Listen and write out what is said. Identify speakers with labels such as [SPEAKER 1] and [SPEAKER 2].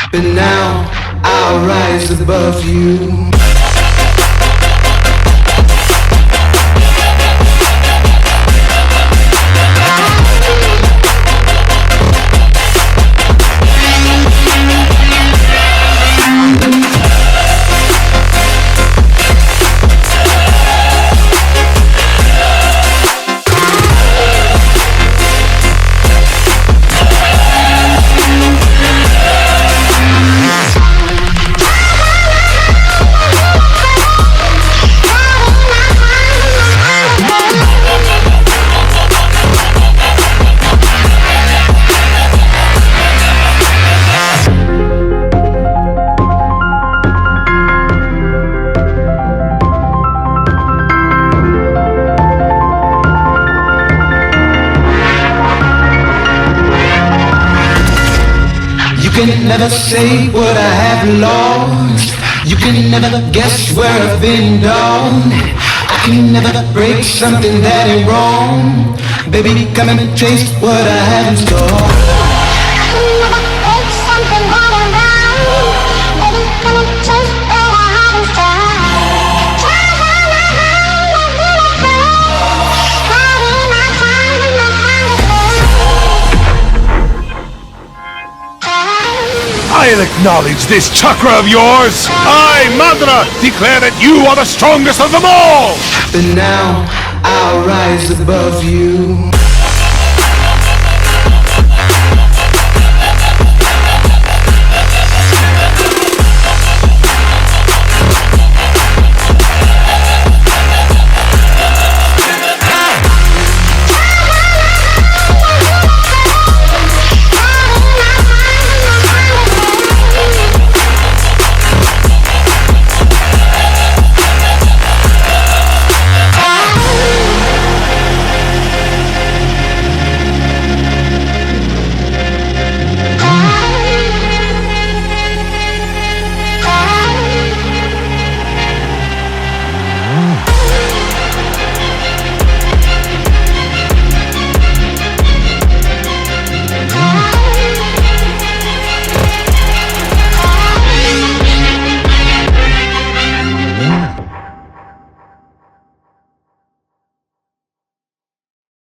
[SPEAKER 1] But now I'll rise above you. You can never say what I have lost. You can never guess where I've been down. I can never break something that ain't wrong. Baby, come and taste what I have in store.
[SPEAKER 2] I can never break something that ain't wrong. Baby, come and taste what I have in store. Try on my mind, I'm really afraid. Riding my time and my time is
[SPEAKER 3] I'll acknowledge this chakra of yours. I, Madara, declare that you are the strongest of them all.
[SPEAKER 1] But now I'll rise above you.